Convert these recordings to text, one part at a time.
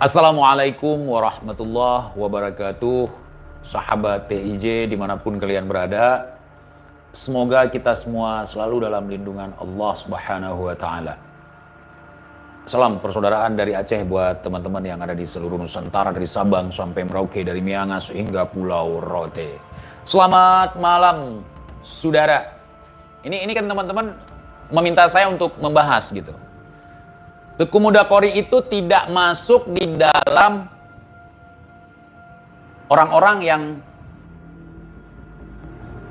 Assalamualaikum warahmatullahi wabarakatuh. Sahabat TIJ dimanapun kalian berada, semoga kita semua selalu dalam lindungan Allah Subhanahu wa Ta'ala. Salam persaudaraan dari Aceh buat teman-teman yang ada di seluruh Nusantara, dari Sabang sampai Merauke, dari Miangas hingga Pulau Rote. Selamat malam, saudara. Ini kan teman-teman meminta saya untuk membahas gitu. Tuku Muda Qori itu tidak masuk di dalam orang-orang yang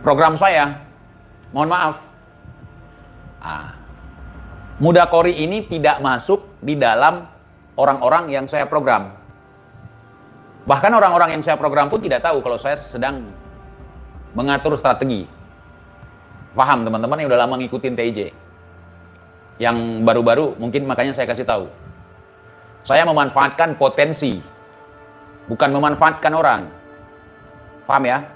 program saya. Mohon maaf. Muda Qori ini tidak masuk di dalam orang-orang yang saya program. Bahkan orang-orang yang saya program pun tidak tahu kalau saya sedang mengatur strategi. Paham teman-teman yang udah lama ngikutin TIJ? Yang baru-baru mungkin makanya saya kasih tahu. Saya memanfaatkan potensi, bukan memanfaatkan orang. Paham ya?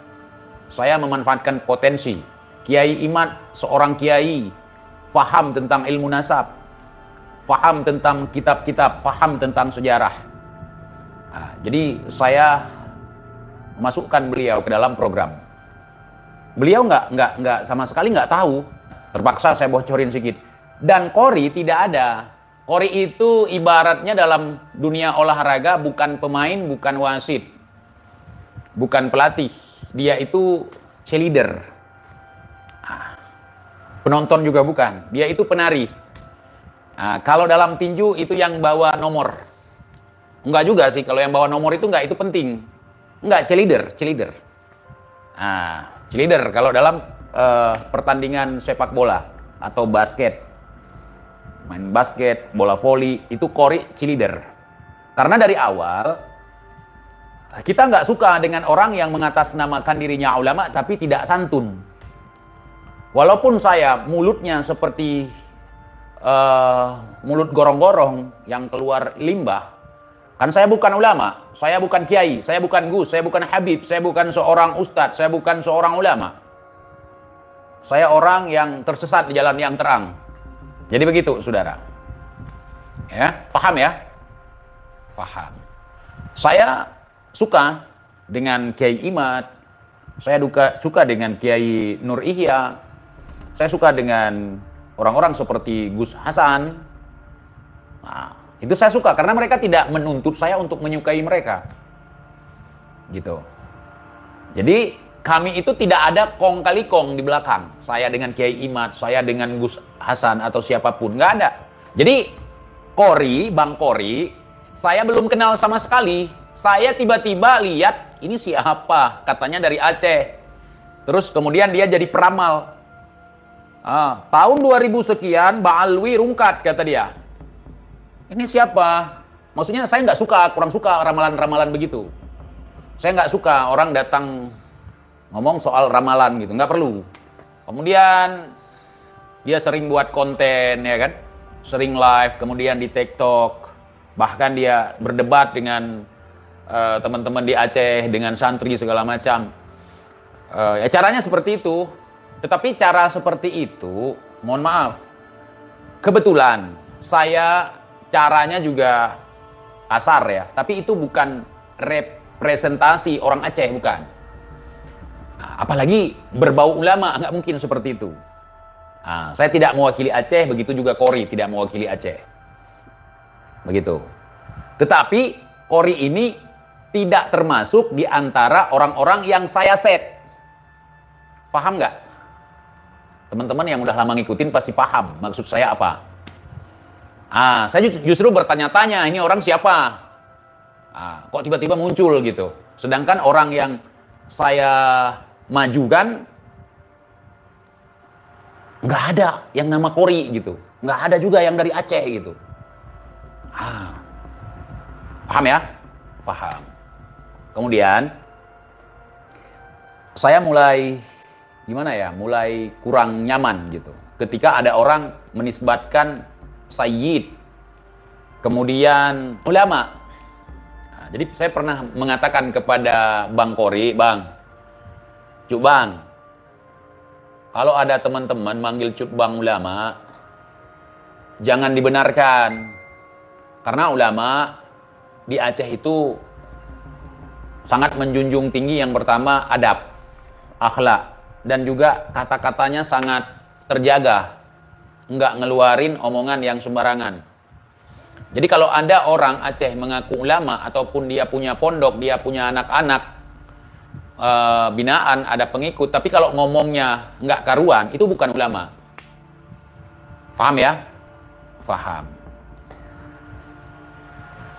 Saya memanfaatkan potensi. Kiai Imad, seorang kiai, faham tentang ilmu nasab, faham tentang kitab-kitab, faham tentang sejarah. Jadi saya memasukkan beliau ke dalam program. Beliau nggak sama sekali nggak tahu. Terpaksa saya bocorin sedikit. Dan Qori tidak ada. Qori itu ibaratnya dalam dunia olahraga bukan pemain, bukan wasit, bukan pelatih. Dia itu cheerleader. Penonton juga bukan. Dia itu penari. Kalau dalam tinju itu yang bawa nomor. Enggak juga sih, kalau yang bawa nomor itu enggak, itu penting. Enggak, cheerleader. Cheerleader kalau dalam pertandingan sepak bola atau basket. Main basket, bola voli, itu Qori cheerleader. Karena dari awal, kita nggak suka dengan orang yang mengatasnamakan dirinya ulama, tapi tidak santun. Walaupun saya mulutnya seperti mulut gorong-gorong yang keluar limbah, kan saya bukan ulama, saya bukan kiai, saya bukan gus, saya bukan habib, saya bukan seorang ustadz, saya bukan seorang ulama. Saya orang yang tersesat di jalan yang terang. Jadi begitu, saudara. Ya, paham ya? Paham. Saya suka dengan Kiai Imad. Saya suka dengan Kiai Nur Ihya. Saya suka dengan orang-orang seperti Gus Hasan. Itu saya suka karena mereka tidak menuntut saya untuk menyukai mereka. Gitu. Jadi kami itu tidak ada kong kali kong di belakang. Saya dengan Kiai Imad, saya dengan Gus Hasan atau siapapun, nggak ada. Jadi Qori, Bang Qori, saya belum kenal sama sekali. Saya tiba-tiba lihat ini siapa, katanya dari Aceh. Terus kemudian dia jadi peramal. Tahun 2000 sekian, Ba'alwi rungkat kata dia. Ini siapa? Maksudnya saya nggak suka, kurang suka ramalan-ramalan begitu. Saya nggak suka orang datang ngomong soal ramalan gitu, nggak perlu. Kemudian dia sering buat konten ya kan, sering live, kemudian di TikTok, bahkan dia berdebat dengan teman-teman di Aceh, dengan santri segala macam. Ya caranya seperti itu. Tetapi cara seperti itu, mohon maaf, kebetulan saya caranya juga kasar ya, tapi itu bukan representasi orang Aceh, bukan. Apalagi berbau ulama, nggak mungkin seperti itu. Saya tidak mewakili Aceh, begitu juga Qori tidak mewakili Aceh. Begitu. Tetapi Qori ini tidak termasuk di antara orang-orang yang saya set. Paham nggak? Teman-teman yang udah lama ngikutin pasti paham maksud saya apa. Saya justru bertanya-tanya, ini orang siapa? Kok tiba-tiba muncul gitu. Sedangkan orang yang saya majukan nggak ada yang nama Qori gitu, nggak ada juga yang dari Aceh gitu. Paham ya? Paham. Kemudian saya mulai gimana ya, mulai kurang nyaman gitu ketika ada orang menisbatkan sayyid, kemudian ulama. Jadi saya pernah mengatakan kepada Bang Qori, Bang, Cuk Bang, kalau ada teman-teman manggil Cuk Bang ulama, jangan dibenarkan. Karena ulama di Aceh itu sangat menjunjung tinggi yang pertama adab, akhlak, dan juga kata-katanya sangat terjaga, nggak ngeluarin omongan yang sembarangan. Jadi kalau ada orang Aceh mengaku ulama ataupun dia punya pondok, dia punya anak-anak binaan, ada pengikut, tapi kalau ngomongnya nggak karuan, itu bukan ulama. Paham ya? Paham.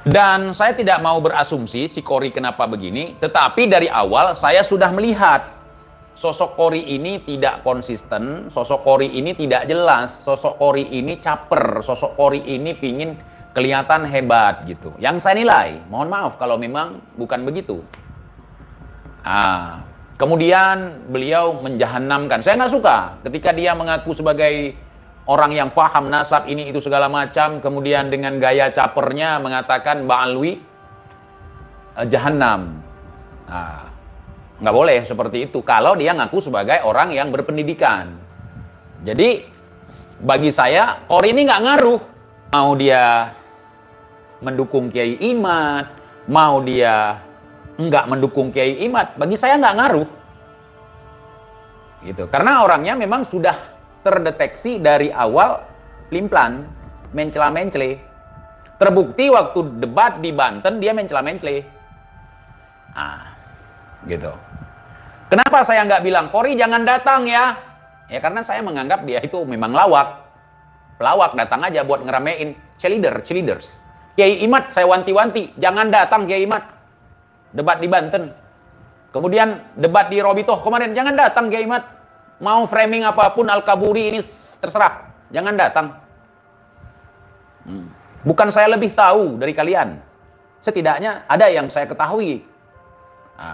Dan saya tidak mau berasumsi si Qori kenapa begini, tetapi dari awal saya sudah melihat sosok Qori ini tidak konsisten, sosok Qori ini tidak jelas, sosok Qori ini caper, sosok Qori ini pingin kelihatan hebat gitu. Yang saya nilai, mohon maaf kalau memang bukan begitu. Kemudian beliau menjahannamkan. Saya nggak suka ketika dia mengaku sebagai orang yang paham nasab ini itu segala macam, kemudian dengan gaya capernya mengatakan Ba'alwi jahannam. Nggak boleh seperti itu kalau dia ngaku sebagai orang yang berpendidikan. Jadi bagi saya Qori ini nggak ngaruh. Mau dia mendukung Kiai Imad, mau dia nggak mendukung Kiai Imad, bagi saya nggak ngaruh. Gitu. Karena orangnya memang sudah terdeteksi dari awal plimplan, mencela-mencele. Terbukti waktu debat di Banten dia mencela-mencele. Gitu. Kenapa saya nggak bilang Qori jangan datang ya? Ya karena saya menganggap dia itu memang lawak. Pelawak, datang aja buat ngeramein cheerleaders. Kiai Imad saya wanti-wanti, jangan datang Kiai Imad. Debat di Banten. Kemudian debat di Robitoh kemarin, jangan datang Kiai Imad. Mau framing apapun Al-Kaburi ini terserah, jangan datang. Bukan saya lebih tahu dari kalian. Setidaknya ada yang saya ketahui,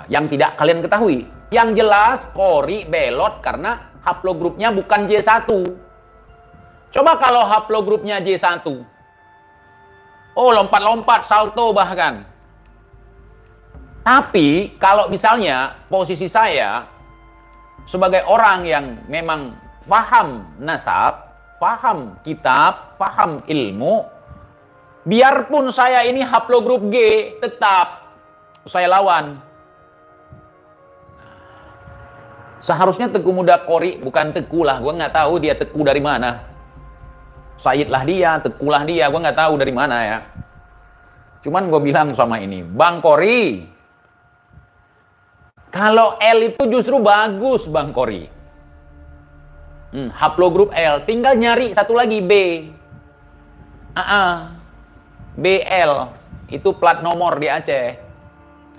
yang tidak kalian ketahui. Yang jelas Qori belot karena haplogrupnya bukan J1. Coba kalau haplogrupnya J1. Oh, lompat-lompat, salto bahkan. Tapi kalau misalnya posisi saya sebagai orang yang memang paham nasab, paham kitab, paham ilmu, biarpun saya ini haplogrup G, tetap saya lawan. Seharusnya Teguh Muda Qori, bukan Teguh lah, gue nggak tahu dia Teguh dari mana. Said lah dia, Teguh lah dia, gue nggak tahu dari mana ya. Cuman gue bilang sama ini, Bang Qori, kalau L itu justru bagus Bang Qori. Haplogrup L, tinggal nyari satu lagi B. BL, itu plat nomor di Aceh.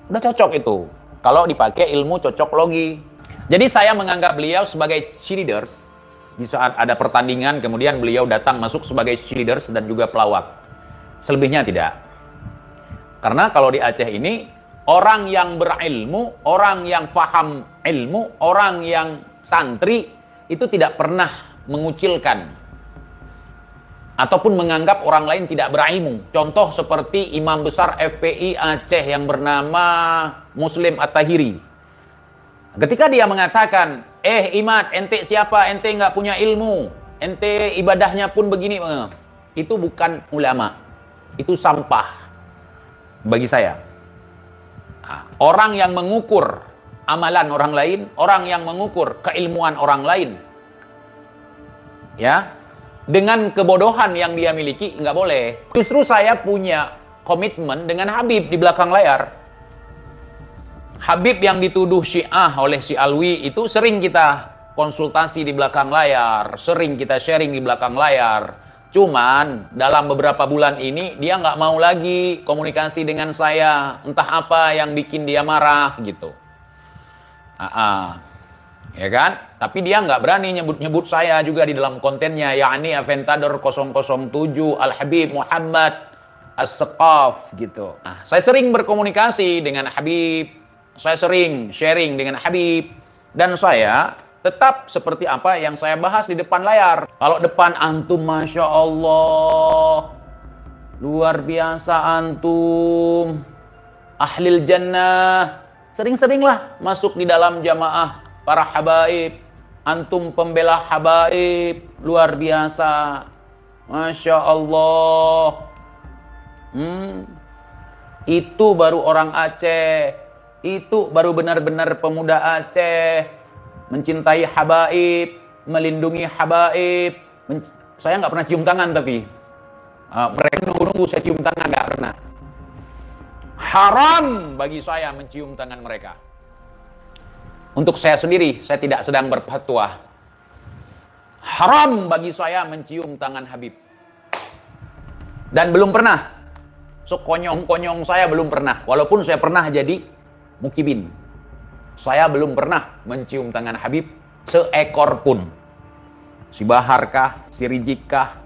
Udah cocok itu. Kalau dipakai ilmu cocok logi. Jadi saya menganggap beliau sebagai cheerleaders. Di saat ada pertandingan, kemudian beliau datang masuk sebagai cheerleaders dan juga pelawak. Selebihnya tidak. Karena kalau di Aceh ini, orang yang berilmu, orang yang faham ilmu, orang yang santri, itu tidak pernah mengucilkan ataupun menganggap orang lain tidak berilmu. Contoh seperti Imam Besar FPI Aceh yang bernama Muslim At-Tahiri. Ketika dia mengatakan, Imad, ente siapa? Ente nggak punya ilmu. Ente ibadahnya pun begini. Itu bukan ulama. Itu sampah bagi saya. Orang yang mengukur amalan orang lain, orang yang mengukur keilmuan orang lain, ya, dengan kebodohan yang dia miliki, nggak boleh. Justru saya punya komitmen dengan Habib di belakang layar. Habib yang dituduh Syiah oleh si Alwi itu sering kita konsultasi di belakang layar, sering kita sharing di belakang layar. Cuman dalam beberapa bulan ini dia nggak mau lagi komunikasi dengan saya, entah apa yang bikin dia marah gitu. Ya kan? Tapi dia nggak berani nyebut-nyebut saya juga di dalam kontennya, yakni Aventador 007 Al-Habib Muhammad As-Saqaf gitu. Saya sering berkomunikasi dengan Habib, saya sering sharing dengan Habib, dan saya tetap seperti apa yang saya bahas di depan layar. Kalau depan antum, Masya Allah, luar biasa antum, ahlil jannah, sering-seringlah masuk di dalam jamaah para habaib, antum pembela habaib, luar biasa, Masya Allah. Itu baru orang Aceh. Itu baru benar-benar pemuda Aceh. Mencintai habaib, melindungi habaib. Saya nggak pernah cium tangan tapi. Mereka nunggu-nunggu saya cium tangan, nggak pernah. Haram bagi saya mencium tangan mereka. Untuk saya sendiri, saya tidak sedang berfatwa. Haram bagi saya mencium tangan Habib. Dan belum pernah. Sekonyong-konyong saya belum pernah. Walaupun saya pernah jadi mukibin. Saya belum pernah mencium tangan Habib seekor pun. Si Bahar kah, si Rijik kah.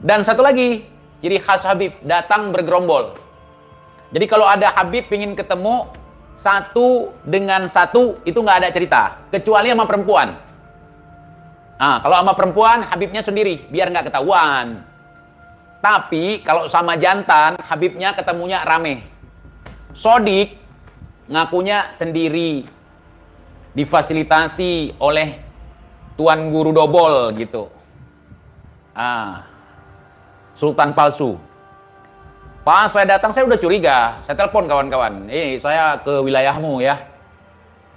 Dan satu lagi, ciri khas Habib, datang bergerombol. Jadi kalau ada Habib ingin ketemu satu dengan satu, itu nggak ada cerita. Kecuali sama perempuan. Nah, kalau sama perempuan, Habibnya sendiri, biar nggak ketahuan. Tapi kalau sama jantan, Habibnya ketemunya rame. Sodik ngakunya sendiri. Difasilitasi oleh Tuan Guru Dobol gitu. Sultan palsu. Pas saya datang, saya udah curiga. Saya telepon kawan-kawan. Saya ke wilayahmu ya.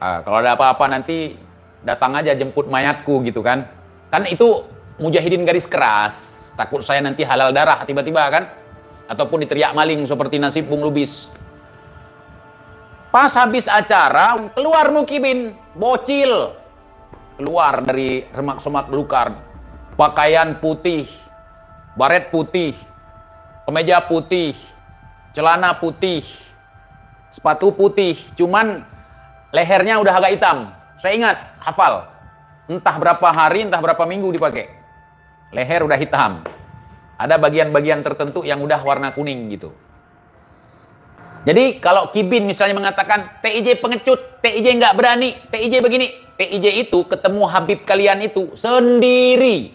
Kalau ada apa-apa nanti datang aja jemput mayatku gitu kan. Kan itu mujahidin garis keras. Takut saya nanti halal darah tiba-tiba kan. Ataupun diteriak maling seperti nasib Bung Lubis. Pas habis acara, keluar mukibin. Bocil. Keluar dari remak-semak belukar. Pakaian putih. Baret putih. Kemeja putih. Celana putih. Sepatu putih. Cuman lehernya udah agak hitam. Saya ingat, hafal. Entah berapa hari, entah berapa minggu dipakai. Leher udah hitam. Ada bagian-bagian tertentu yang udah warna kuning gitu. Jadi kalau Kibin misalnya mengatakan TIJ pengecut, TIJ nggak berani, TIJ begini. TIJ itu ketemu Habib kalian itu sendiri.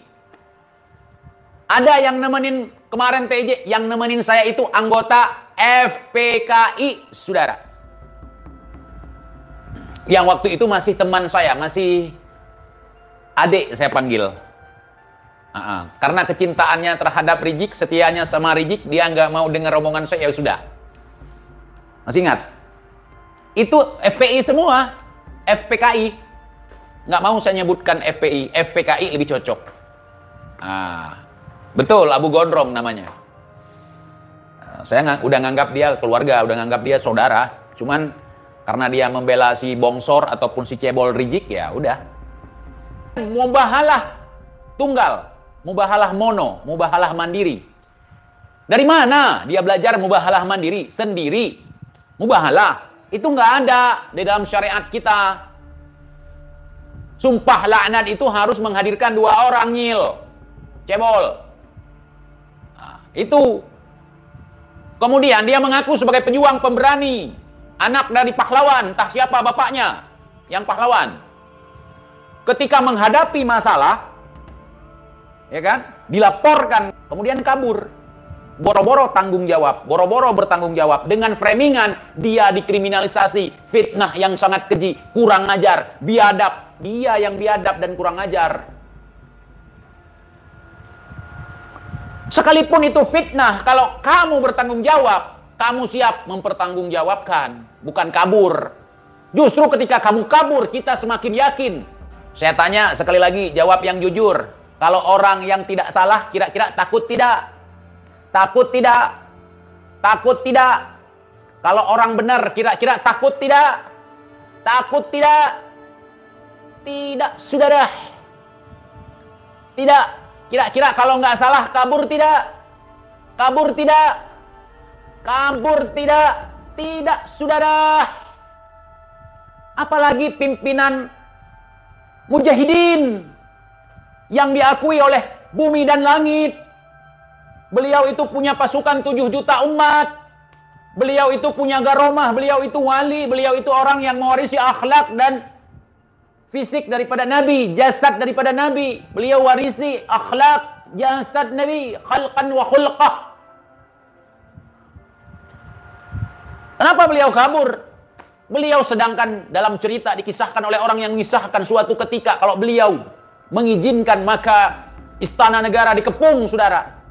Ada yang nemenin kemarin TIJ, yang nemenin saya itu anggota FPKI, saudara. Yang waktu itu masih teman saya, masih adik saya panggil. Karena kecintaannya terhadap Rijik, setianya sama Rijik, dia nggak mau dengar omongan saya, ya sudah. Masih ingat? Itu FPI semua, FPKI. Nggak mau saya nyebutkan FPI, FPKI lebih cocok. Betul, Abu Gondrong namanya. Saya udah nganggap dia keluarga, udah nganggap dia saudara. Cuman karena dia membela si Bongsor ataupun si Cebol Rijik, ya udah. Mubahalah tunggal, mubahalah mono, mubahalah mandiri. Dari mana dia belajar mubahalah mandiri? Sendiri. Mubahalah itu nggak ada di dalam syariat kita. Sumpah laknat itu harus menghadirkan 2 orang, Nyil. Cebol. Itu. Kemudian dia mengaku sebagai pejuang pemberani. Anak dari pahlawan, entah siapa bapaknya yang pahlawan. Ketika menghadapi masalah, ya kan, dilaporkan, kemudian kabur. Boro-boro tanggung jawab, boro-boro bertanggung jawab. Dengan framingan, dia dikriminalisasi. Fitnah yang sangat keji, kurang ajar, biadab. Dia yang biadab dan kurang ajar. Sekalipun itu fitnah, kalau kamu bertanggung jawab, kamu siap mempertanggungjawabkan, bukan kabur. Justru ketika kamu kabur, kita semakin yakin. Saya tanya sekali lagi, jawab yang jujur. Kalau orang yang tidak salah, kira-kira takut tidak? Takut tidak? Takut tidak? Kalau orang benar, kira-kira takut tidak? Takut tidak? Tidak, saudara. Tidak. Kira-kira kalau nggak salah, kabur tidak? Kabur tidak? Kabur tidak? Tidak, saudara. Apalagi pimpinan mujahidin yang diakui oleh bumi dan langit. Beliau itu punya pasukan 7 juta umat. Beliau itu punya garomah. Beliau itu wali. Beliau itu orang yang mewarisi akhlak dan fisik daripada Nabi. Jasad daripada Nabi. Beliau warisi akhlak, jasad Nabi. Khalqan wa khulqah. Kenapa beliau kabur? Beliau sedangkan dalam cerita dikisahkan oleh orang yang mengisahkan suatu ketika kalau beliau mengizinkan maka istana negara dikepung, saudara.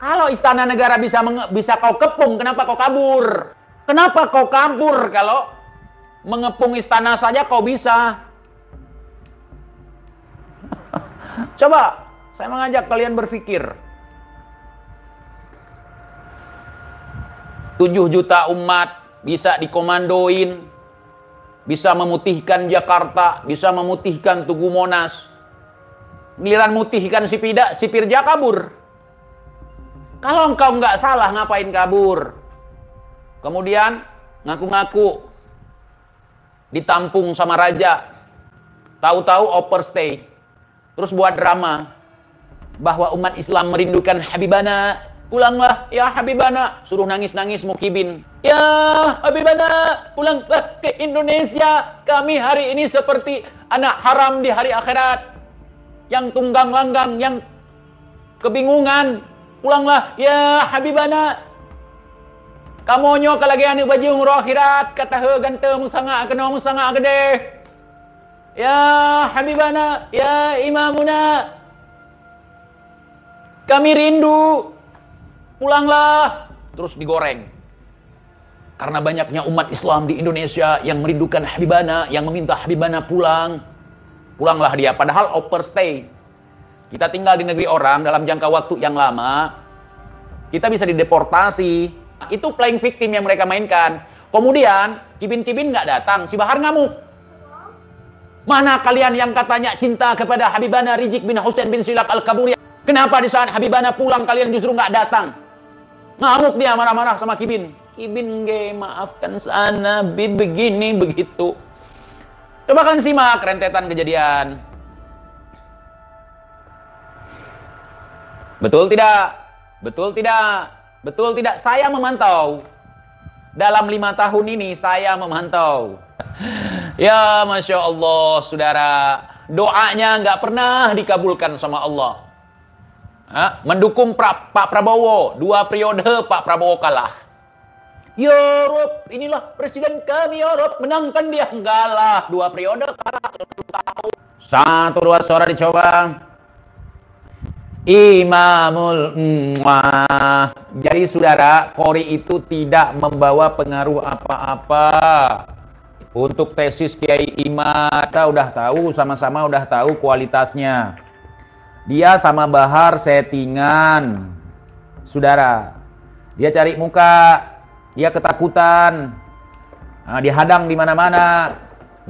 Kalau istana negara bisa kau kepung, kenapa kau kabur? Kenapa kau kabur kalau mengepung istana saja kau bisa? Coba, saya mengajak kalian berpikir. 7 juta umat bisa dikomandoin, bisa memutihkan Jakarta, bisa memutihkan Tugu Monas. Giliran mutihkan si Pirja kabur. Kalau engkau nggak salah, ngapain kabur? Kemudian ngaku-ngaku ditampung sama raja. Tahu-tahu overstay. Terus buat drama bahwa umat Islam merindukan Habibana. Pulanglah ya Habibana. Suruh nangis-nangis Mukibin. Ya Habibana, pulanglah ke Indonesia. Kami hari ini seperti anak haram di hari akhirat. Yang tunggang langgang, yang kebingungan. Pulanglah ya Habibana. Kamonyo kalagi anu baju umroh akhirat kata he gante musanga kena musanga gede. Ya Habibana, ya Imamuna. Kami rindu. Pulanglah. Terus digoreng. Karena banyaknya umat Islam di Indonesia yang merindukan Habibana, yang meminta Habibana pulang. Pulanglah dia, padahal overstay. Kita tinggal di negeri orang dalam jangka waktu yang lama, kita bisa dideportasi. Itu playing victim yang mereka mainkan. Kemudian, Kibin-Kibin nggak datang, si Bahar ngamuk. Mana kalian yang katanya cinta kepada Habibana Rizik bin Hussein bin Silak Al-Kaburi? Kenapa di saat Habibana pulang kalian justru nggak datang? Ngamuk dia, marah-marah sama Kibin. Kibin, maafkan sana, begini, begitu. Coba kalian simak rentetan kejadian. Betul tidak? Betul tidak? Betul tidak? Saya memantau. Dalam 5 tahun ini saya memantau. Ya Masya Allah, saudara. Doanya nggak pernah dikabulkan sama Allah. Mendukung Pak Prabowo. 2 periode Pak Prabowo kalah. Ya Rob, inilah presiden kami ya Rob. Menangkan dia. Enggak lah. 2 periode kalah. 1, 2, suara dicoba. Imamul Jadi saudara, Qori itu tidak membawa pengaruh apa-apa. Untuk tesis Kiai Imam, kita udah tahu, sama-sama udah tahu kualitasnya. Dia sama Bahar settingan. Saudara, dia cari muka, dia ketakutan. Dihadang di mana-mana.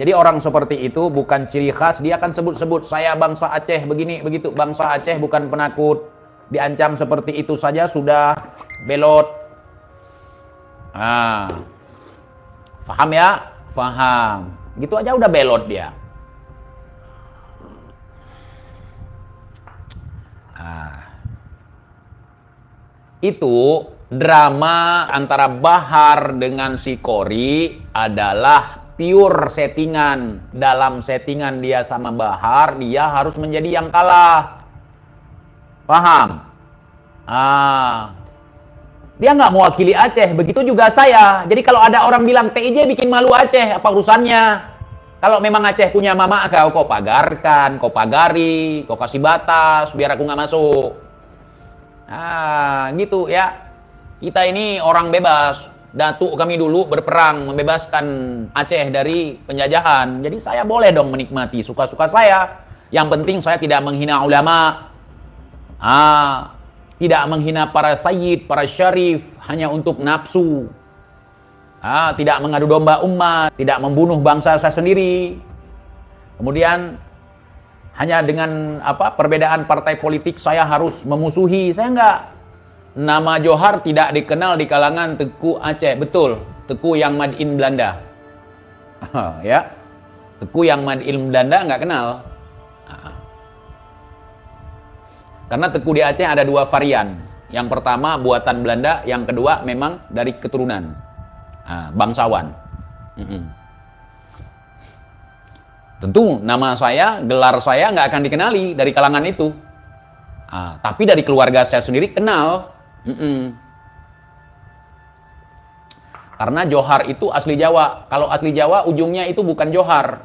Jadi orang seperti itu bukan ciri khas, dia akan sebut-sebut saya bangsa Aceh begini begitu. Bangsa Aceh bukan penakut. Diancam seperti itu saja sudah belot. Paham ya? Paham. Gitu aja udah belot dia. Itu drama antara Bahar dengan si Qori adalah pure settingan. Dalam settingan dia sama Bahar, dia harus menjadi yang kalah. Paham? Dia nggak mewakili Aceh. Begitu juga saya. Jadi kalau ada orang bilang TIJ bikin malu Aceh, apa urusannya? Kalau memang Aceh punya mama kau pagarkan, kau pagari, kau kasih batas biar aku nggak masuk. Gitu ya. Kita ini orang bebas. Datuk kami dulu berperang membebaskan Aceh dari penjajahan. Jadi saya boleh dong menikmati suka-suka saya. Yang penting saya tidak menghina ulama. Tidak menghina para sayyid, para syarif hanya untuk nafsu. Tidak mengadu domba umat, tidak membunuh bangsa saya sendiri. Kemudian hanya dengan perbedaan partai politik saya harus memusuhi. Saya enggak. Nama Johar tidak dikenal di kalangan Teku Aceh. Betul, Teku yang made in Belanda. Ya. Teku yang made in Belanda enggak kenal. Karena Teku di Aceh ada 2 varian. Yang pertama buatan Belanda, yang kedua memang dari keturunan bangsawan. Tentu nama saya, gelar saya nggak akan dikenali dari kalangan itu. Tapi dari keluarga saya sendiri kenal. Karena Johar itu asli Jawa. Kalau asli Jawa ujungnya itu bukan Johar.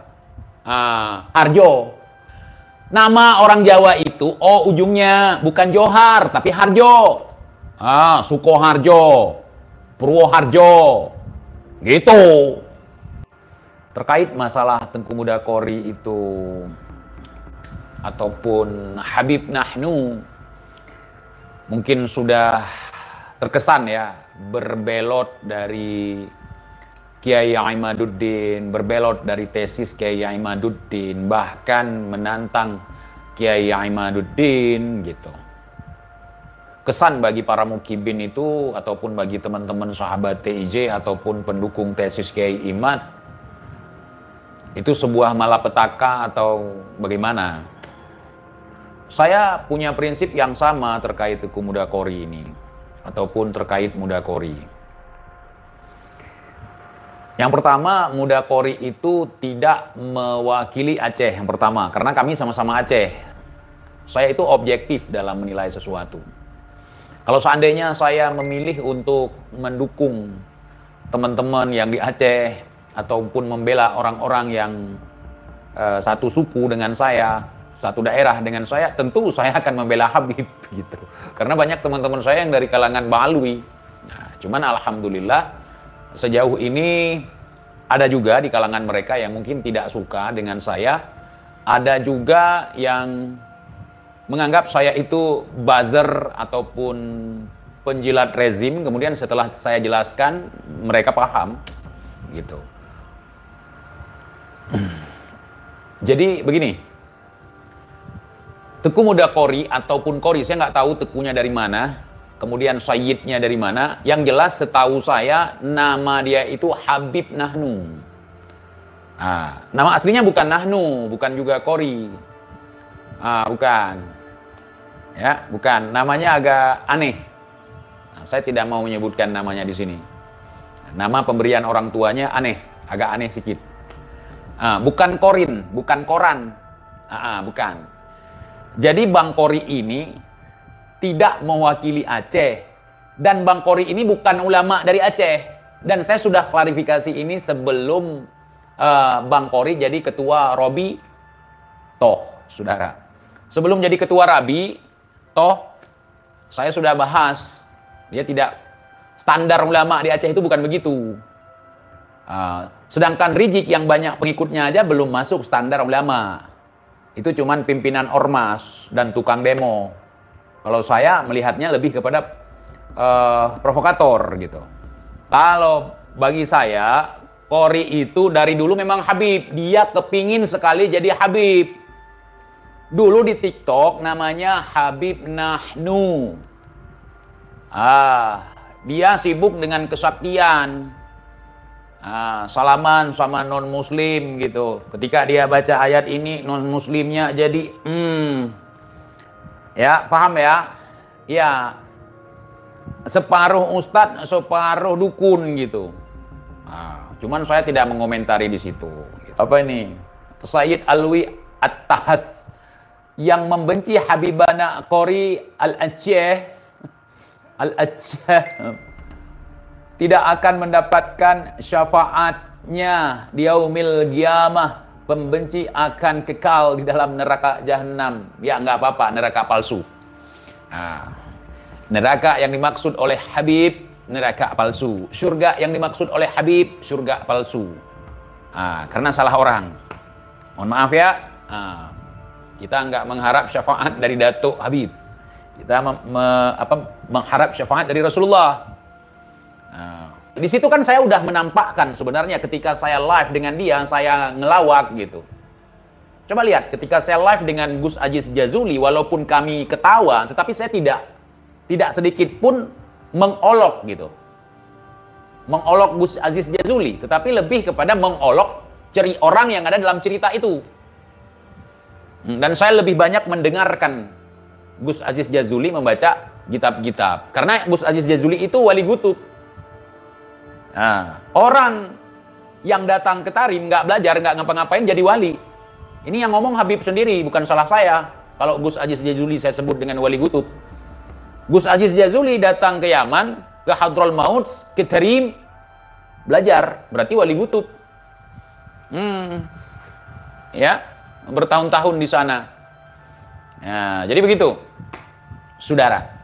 Harjo. Nama orang Jawa itu ujungnya bukan Johar tapi Harjo. Sukoharjo, Purwoharjo, gitu. Terkait masalah Tengku Mudakori itu ataupun Habib Nahnu, mungkin sudah terkesan ya, berbelot dari Kiai Imaduddin, berbelot dari tesis Kiai Imaduddin, bahkan menantang Kiai Imaduddin gitu. Kesan bagi para mukibin itu ataupun bagi teman-teman sahabat TIJ ataupun pendukung tesis Kiai Imad itu sebuah malapetaka atau bagaimana? Saya punya prinsip yang sama terkait Tengku Mudakori ini ataupun terkait Mudakori. Yang pertama, Mudakori itu tidak mewakili Aceh yang pertama, karena kami sama-sama Aceh. Saya itu objektif dalam menilai sesuatu. Kalau seandainya saya memilih untuk mendukung teman-teman yang di Aceh ataupun membela orang-orang yang satu suku dengan saya, satu daerah dengan saya, tentu saya akan membela Habib gitu. Karena banyak teman-teman saya yang dari kalangan Balui. Nah, cuman alhamdulillah sejauh ini ada juga di kalangan mereka yang mungkin tidak suka dengan saya. Ada juga yang menganggap saya itu buzzer ataupun penjilat rezim. Kemudian setelah saya jelaskan, mereka paham gitu. Jadi begini, Tengku Mudakori ataupun Kori, saya nggak tahu tekunya dari mana, kemudian Sayyidnya dari mana. Yang jelas setahu saya nama dia itu Habib Nahnu. Nah, nama aslinya bukan Nahnu, bukan juga Kori. Bukan. Ya, bukan. Namanya agak aneh. Nah, saya tidak mau menyebutkan namanya di sini. Nama pemberian orang tuanya aneh, agak aneh sedikit. Bukan Korin, bukan Koran. Bukan. Jadi Bang Kori ini tidak mewakili Aceh. Dan Bang Kori ini bukan ulama dari Aceh. Dan saya sudah klarifikasi ini sebelum Bang Kori jadi ketua Robi Toh, saudara. Sebelum jadi ketua Rabi Toh, saya sudah bahas. Dia tidak, standar ulama di Aceh itu bukan begitu. Sedangkan Rijik yang banyak pengikutnya aja belum masuk standar ulama. Itu cuman pimpinan ormas dan tukang demo. Kalau saya melihatnya lebih kepada provokator gitu. Kalau bagi saya, Kori itu dari dulu memang Habib. Dia kepingin sekali jadi Habib. Dulu di TikTok namanya Habib Nahnu. Dia sibuk dengan kesaktian. Salaman sama non muslim gitu. Ketika dia baca ayat ini, non muslimnya jadi ya, paham ya? Ya, separuh ustadz, separuh dukun gitu. Cuman saya tidak mengomentari di situ. Apa ini? Sayyid Alwi At-Tahas yang membenci Habibana Kori Al-Aceh tidak akan mendapatkan syafaatnya di yaumil qiyamah. Pembenci akan kekal di dalam neraka jahanam. Ya nggak apa-apa, neraka palsu. Neraka yang dimaksud oleh Habib, neraka palsu. Surga yang dimaksud oleh Habib, surga palsu. Karena salah orang. Mohon maaf ya. Kita nggak mengharap syafaat dari Datuk Habib. Kita mengharap syafaat dari Rasulullah. Di situ kan saya udah menampakkan sebenarnya ketika saya live dengan dia, saya ngelawak gitu. Coba lihat ketika saya live dengan Gus Aziz Jazuli, walaupun kami ketawa, tetapi saya tidak sedikit pun mengolok gitu. Mengolok Gus Aziz Jazuli, tetapi lebih kepada mengolok orang yang ada dalam cerita itu. Dan saya lebih banyak mendengarkan Gus Aziz Jazuli membaca kitab-kitab. Karena Gus Aziz Jazuli itu wali gutub. Orang yang datang ke Tarim nggak belajar, nggak ngapa-ngapain jadi wali. Ini yang ngomong Habib sendiri, bukan salah saya. Kalau Gus Aziz Jazuli saya sebut dengan wali gutub. Gus Aziz Jazuli datang ke Yaman, ke Hadrul Maut, ke Tarim, belajar, berarti wali gutub. Ya, bertahun-tahun di sana. Jadi begitu, saudara.